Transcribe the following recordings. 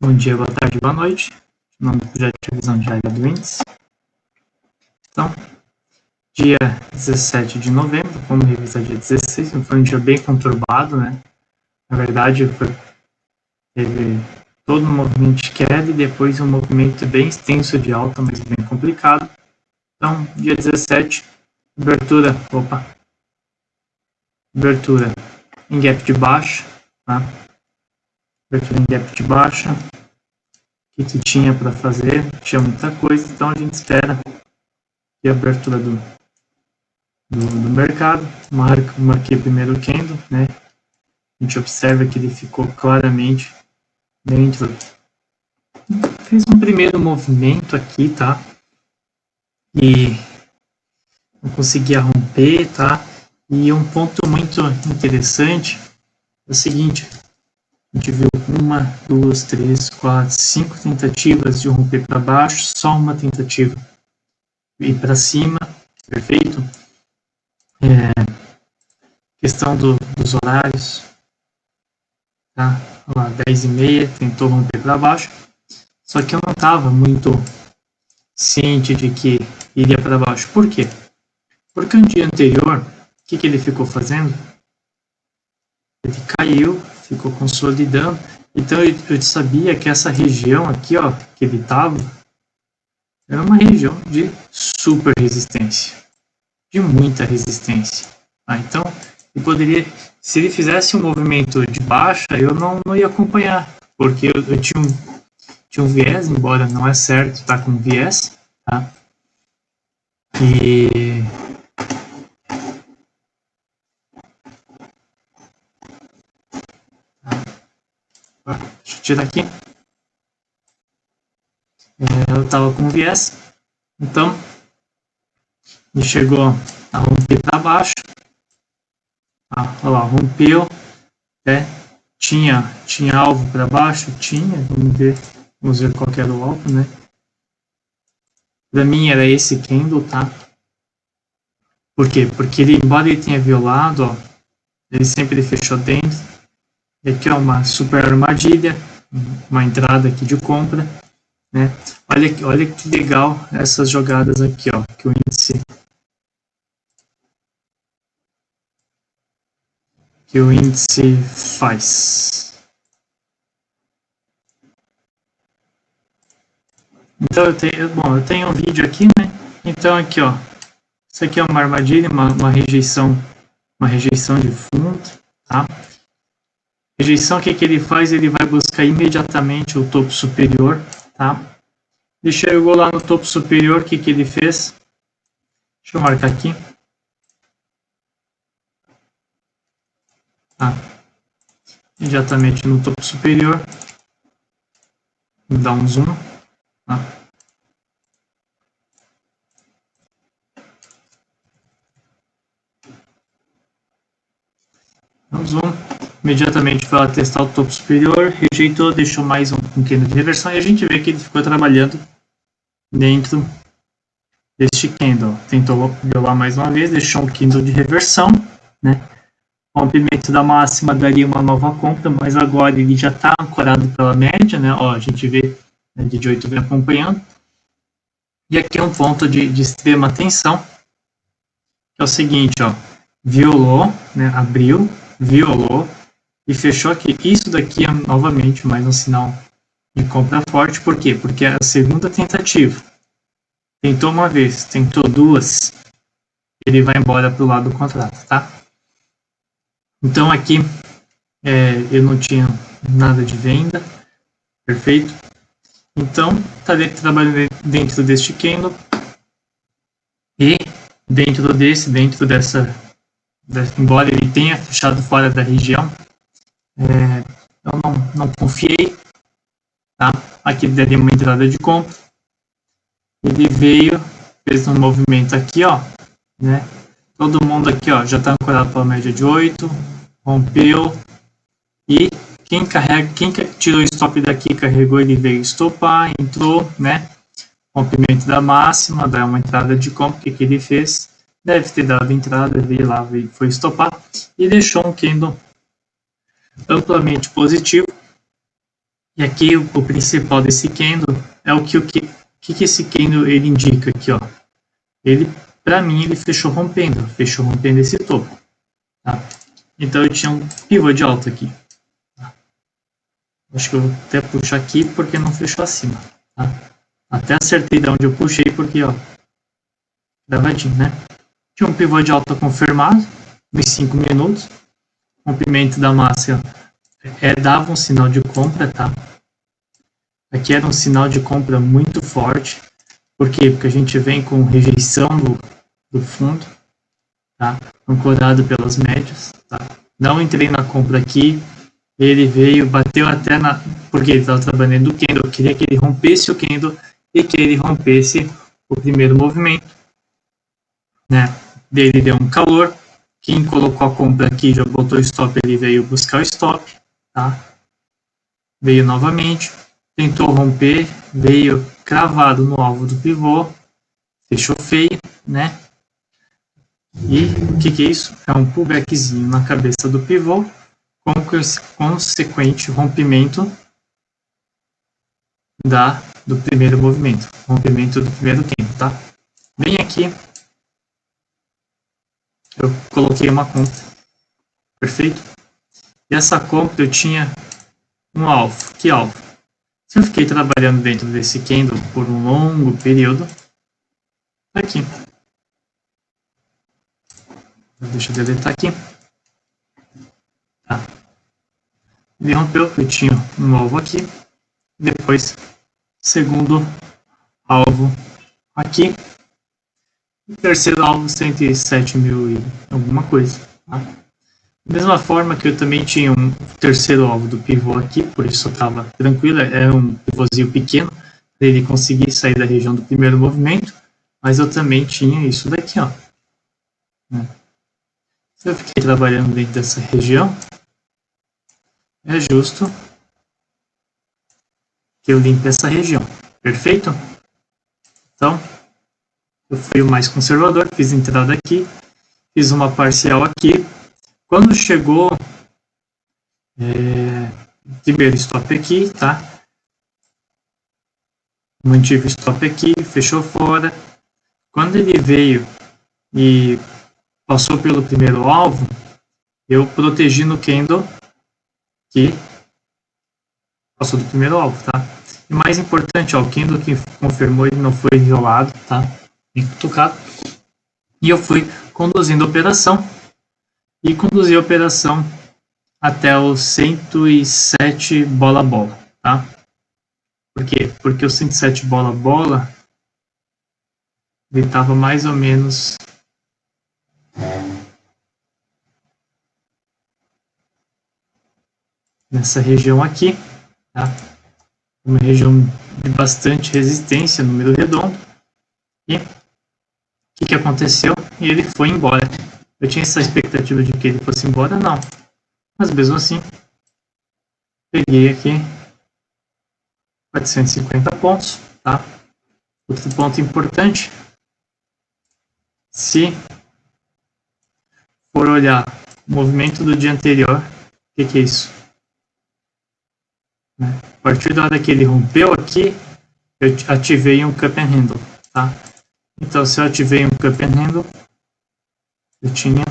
Bom dia, boa tarde, boa noite. Em nome do projeto de revisão diária do índice. Então, dia 17 de novembro, vamos revisar dia 16, foi um dia bem conturbado, né? Na verdade, teve todo um movimento de queda e depois um movimento bem extenso de alta, mas bem complicado. Então, dia 17, abertura em gap de baixa, tá? Abertura em gap de baixa. O que tinha para fazer? Tinha muita coisa, então a gente espera a abertura do mercado. Marquei o primeiro candle, né? A gente observa que ele ficou claramente dentro. Fez um primeiro movimento aqui, tá? E não conseguia romper, tá? E um ponto muito interessante é o seguinte: a gente viu 1, 2, 3, 4, 5 tentativas de romper para baixo, só uma tentativa ir para cima, perfeito? Questão dos horários, tá? Lá, 10h30, tentou romper para baixo, só que eu não estava muito ciente de que iria para baixo. Por quê? Porque no dia anterior, o que ele ficou fazendo? Ele caiu, ficou consolidando. Então eu sabia que essa região aqui, ó, que ele estava, era uma região de super resistência, de muita resistência. Então, eu poderia, se ele fizesse um movimento de baixa, eu não ia acompanhar, porque eu tinha um viés, embora não é certo, tá com viés, tá? E deixa eu tirar aqui. Eu estava com viés, então ele chegou a romper para baixo. Olha lá, rompeu, né? Tinha alvo para baixo? Tinha, vamos ver qual que era o alvo, né? Para mim era esse candle, tá? Por quê? Porque ele, embora ele tenha violado, ó, ele sempre fechou dentro. E aqui é uma super armadilha, uma entrada aqui de compra, né? Olha que legal essas jogadas aqui, ó, que o índice faz. Então eu tenho um vídeo aqui, né? Então aqui, ó, isso aqui é uma armadilha, uma rejeição de fundo, tá? Rejeição, o que ele faz? Ele vai buscar imediatamente o topo superior, tá? Ele chegou lá no topo superior, o que ele fez? Deixa eu marcar aqui. Tá. Imediatamente no topo superior. Vou dar um zoom. Tá? Um zoom. Imediatamente foi lá testar o topo superior, rejeitou, deixou mais um candle de reversão e a gente vê que ele ficou trabalhando dentro deste candle. Tentou violar mais uma vez, deixou um candle de reversão, né? Rompimento da máxima daria uma nova compra, mas agora ele já está ancorado pela média, né? Ó, a gente vê, né, de 8 vem acompanhando. E aqui é um ponto de extrema atenção, que é o seguinte, ó, violou, né? Abriu, violou e fechou aqui. Isso daqui é novamente mais um sinal de compra forte. Por quê? Porque é a segunda tentativa. Tentou uma vez, tentou duas, ele vai embora para o lado do contrato, tá? Então aqui eu não tinha nada de venda, perfeito? Então estarei trabalhando dentro deste candle e dentro dessa, embora ele tenha fechado fora da região, eu não confiei, tá? Aqui daria uma entrada de compra. Ele veio, fez um movimento aqui, ó, né? Todo mundo aqui, ó, já está ancorado pela média de 8, rompeu, e quem tirou o stop daqui, carregou, ele veio estopar, entrou, né? Rompimento da máxima, dá uma entrada de compra, o que ele fez? Deve ter dado entrada, veio lá, foi estopar, e deixou um candle amplamente positivo, E aqui o principal desse candle é o que esse candle ele indica aqui, ó. Ele, para mim, ele fechou rompendo esse topo, tá? Então eu tinha um pivô de alta aqui. Tá? Acho que eu vou até puxar aqui porque não fechou acima, tá? Até acertei de onde eu puxei porque, ó, travadinho, né? Tinha um pivô de alta confirmado nos 5 minutos. Rompimento da máxima dava um sinal de compra, tá? Aqui era um sinal de compra muito forte. Por quê? Porque a gente vem com rejeição do fundo, tá? Ancorado pelas médias, tá? Não entrei na compra aqui. Ele veio, bateu até na... Porque ele estava trabalhando o candle. Eu queria que ele rompesse o candle e que ele rompesse o primeiro movimento, né? Ele deu um calor. Quem colocou a compra aqui já botou o stop, ele veio buscar o stop, tá? Veio novamente, tentou romper, veio cravado no alvo do pivô, fechou feio, né? E o que é isso? É um pullbackzinho na cabeça do pivô, com consequente rompimento do primeiro movimento, rompimento do primeiro tempo, tá? Bem aqui, eu coloquei uma compra, perfeito? E essa compra eu tinha um alvo. Que alvo? Se eu fiquei trabalhando dentro desse candle por um longo período, aqui. Deixa eu deletar aqui. Tá. Ele rompeu, eu tinha um alvo aqui. Depois, segundo alvo aqui. E terceiro alvo, 107 mil e alguma coisa. Tá? Da mesma forma que eu também tinha um terceiro alvo do pivô aqui, por isso eu estava tranquilo, era um pivôzinho pequeno, para ele conseguir sair da região do primeiro movimento, mas eu também tinha isso daqui, ó. Se eu fiquei trabalhando dentro dessa região, é justo que eu limpe essa região, perfeito? Então, eu fui o mais conservador, fiz entrada aqui, fiz uma parcial aqui. Quando chegou primeiro stop aqui, tá? Mantive o stop aqui, fechou fora. Quando ele veio e passou pelo primeiro alvo, eu protegi no candle que passou do primeiro alvo, tá? E mais importante, ó, o candle que confirmou, ele não foi violado, tá? Nem tocado. E eu fui conduzindo a operação e conduzi a operação até o 107 bola-bola, tá? Por quê? Porque o 107 bola-bola ele estava mais ou menos nessa região aqui, tá? Uma região de bastante resistência, número redondo. E o que aconteceu? E ele foi embora. Eu tinha essa expectativa de que ele fosse embora, não. Mas mesmo assim, peguei aqui 450 pontos, tá? Outro ponto importante, se for olhar o movimento do dia anterior, o que é isso? A partir da hora que ele rompeu aqui, eu ativei um cup and handle, tá? Então, se eu ativei um cup and handle, eu tinha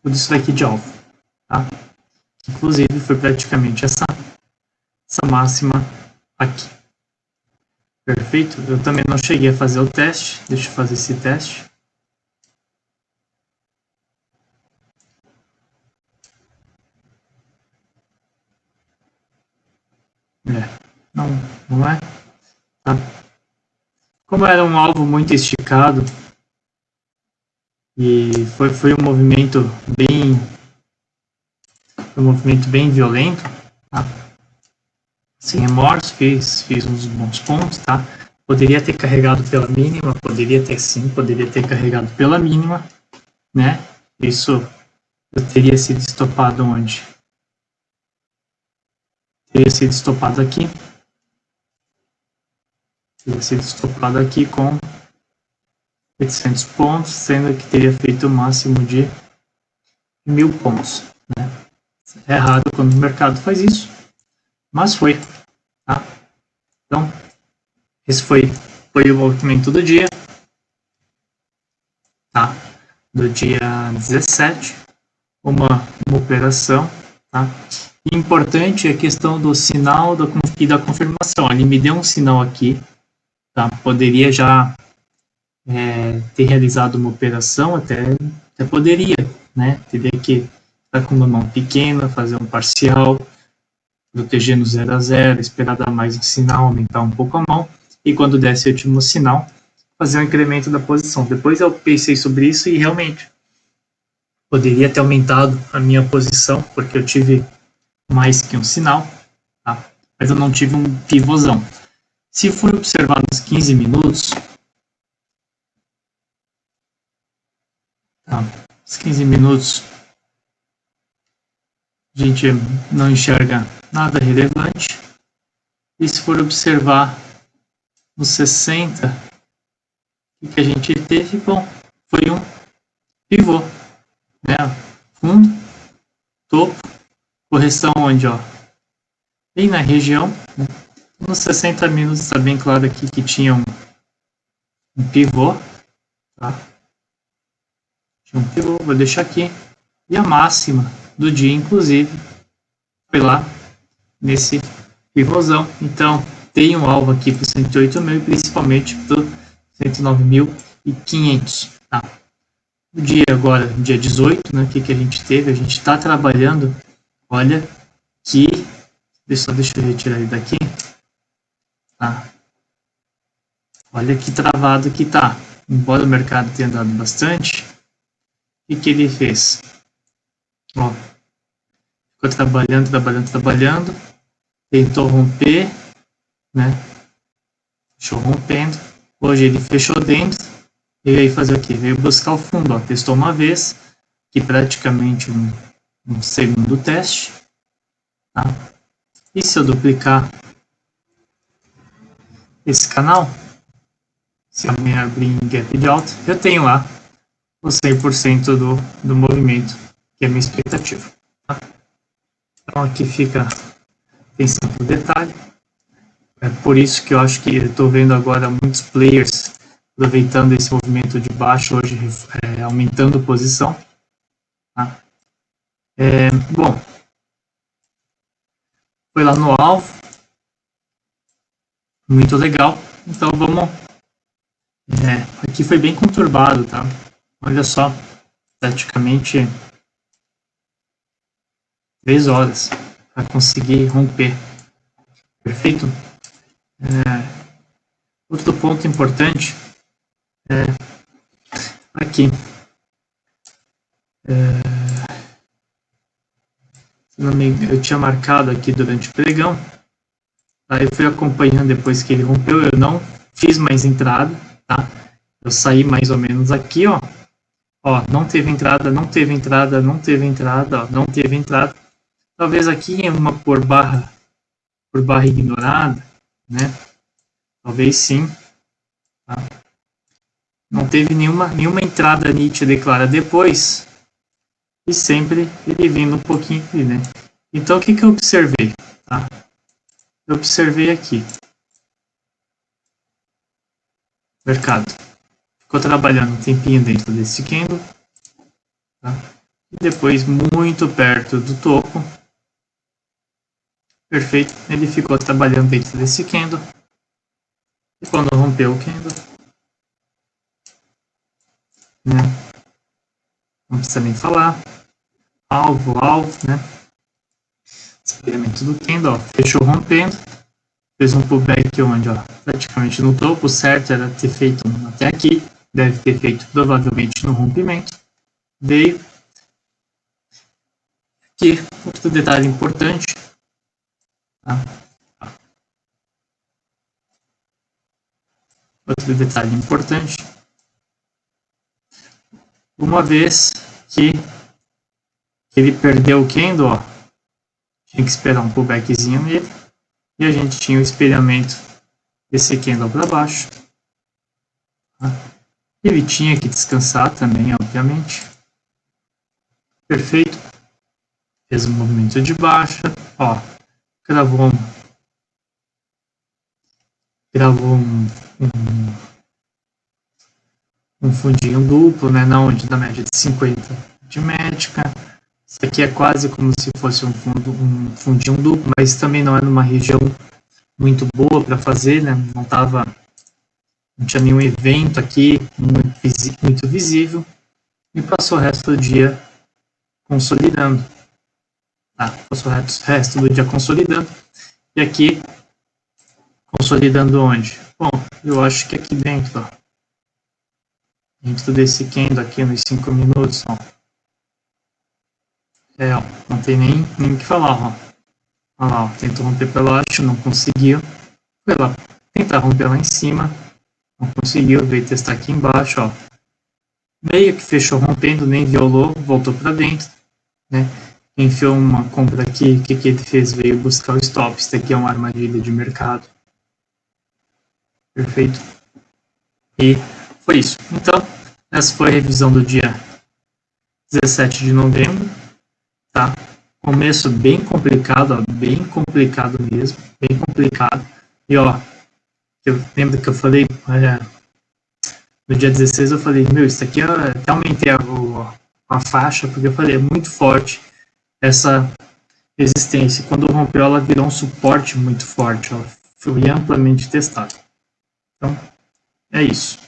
tudo isso daqui de alvo, tá? Inclusive, foi praticamente essa máxima aqui. Perfeito? Eu também não cheguei a fazer o teste. Deixa eu fazer esse teste. Não é? Tá. Como era um alvo muito esticado e foi um movimento bem violento, tá? Sem remorso, fiz uns bons pontos, tá? Poderia ter carregado pela mínima, poderia ter carregado pela mínima, né? Isso eu teria sido estopado onde? Teria sido estopado aqui. Teria sido estopado aqui com 800 pontos, sendo que teria feito o máximo de 1.000 pontos, né? É errado quando o mercado faz isso, mas foi, tá? Então, esse foi o movimento do dia, tá? Do dia 17, uma operação, tá? E importante é a questão do sinal e da confirmação. Ele me deu um sinal aqui, tá? Poderia já ter realizado uma operação, até poderia, né? Teria que estar com uma mão pequena, fazer um parcial, proteger no 0 a 0, esperar dar mais um sinal, aumentar um pouco a mão, e quando desse o último sinal, fazer um incremento da posição. Depois eu pensei sobre isso e realmente poderia ter aumentado a minha posição, porque eu tive mais que um sinal, tá? Mas eu não tive um pivôzão. Se for observar nos 15 minutos, tá? Os 15 minutos a gente não enxerga nada relevante. E se for observar nos 60, o que a gente teve? Bom, foi um pivô, né? Fundo, topo, correção onde, ó, bem na região, né? Nos 60 minutos está bem claro aqui que tinha um pivô, tá? Tinha um pivô, vou deixar aqui. E a máxima do dia, inclusive, foi lá nesse pivôzão. Então, tem um alvo aqui para 108.000 e principalmente para 109.500. Tá? O dia agora, dia 18, né, o que a gente teve? A gente está trabalhando, olha que... Deixa eu retirar ele daqui. Tá? Olha que travado que tá. Embora o mercado tenha andado bastante, o que ele fez? Ó, ficou trabalhando, tentou romper, né? Fechou rompendo. Hoje ele fechou dentro e veio fazer o quê? Veio buscar o fundo, ó. Testou uma vez, que praticamente um segundo teste, tá? E se eu duplicar esse canal, se eu me abrir em gap de alta, eu tenho lá o 100% do movimento, que é a minha expectativa. Tá? Então aqui fica atenção para o detalhe. É por isso que eu acho que estou vendo agora muitos players aproveitando esse movimento de baixo hoje, aumentando posição. Tá? Bom, foi lá no alvo, muito legal. Então vamos... aqui foi bem conturbado, tá? Olha só, praticamente 3 horas para conseguir romper. Perfeito? Outro ponto importante é aqui. Eu tinha marcado aqui durante o pregão. Aí eu fui acompanhando depois que ele rompeu. Eu não fiz mais entrada, tá? Eu saí mais ou menos aqui, ó. Ó, não teve entrada, não teve entrada, não teve entrada, ó, não teve entrada. Talvez aqui em uma por barra ignorada, né? Talvez sim. Tá? Não teve nenhuma entrada nítida e clara depois. E sempre ele vindo um pouquinho aqui, né? Então, o que eu observei? Tá? Eu observei aqui. O mercado ficou trabalhando um tempinho dentro desse candle. Tá? E depois, muito perto do topo. Perfeito. Ele ficou trabalhando dentro desse candle. E quando rompeu o candle, né? Não precisa nem falar. Alvo, né? Experimento do candle, ó, fechou rompendo. Fez um pullback onde, ó, praticamente no topo. O certo era ter feito até aqui. Deve ter feito provavelmente no rompimento. Veio. Aqui, outro detalhe importante. Tá? Outro detalhe importante. Uma vez que ele perdeu o candle, ó, tinha que esperar um pullbackzinho nele. E a gente tinha o espelhamento desse candle para baixo. Tá? Ele tinha que descansar também, obviamente. Perfeito. Fez um movimento de baixa, ó, gravou um fundinho duplo, né, na onde da média de 50 de médica. Isso aqui é quase como se fosse um fundinho duplo, mas também não é numa região muito boa para fazer, né, não tinha nenhum evento aqui muito visível, e passou o resto do dia consolidando. Tá? Passou o resto do dia consolidando. E aqui, consolidando onde? Bom, eu acho que aqui dentro, ó, dentro desse candle aqui nos 5 minutos, ó, ó, não tem nem o que falar, ó. Olha lá, ó, tentou romper para baixo, não conseguiu. Foi lá, tentar romper lá em cima, não conseguiu, veio testar aqui embaixo, ó. Meio que fechou rompendo, nem violou, voltou para dentro, né? Enfiou uma compra aqui, o que ele fez? Veio buscar o stop. Isso aqui é uma armadilha de mercado. Perfeito. E foi isso. Então, essa foi a revisão do dia 17 de novembro, tá? Começo bem complicado, ó, bem complicado mesmo, bem complicado. E ó, eu lembro que eu falei, no dia 16 eu falei, meu, isso aqui eu até aumentei a faixa, porque eu falei, é muito forte essa resistência. Quando rompeu, ela virou um suporte muito forte, ó, foi amplamente testado. Então, é isso.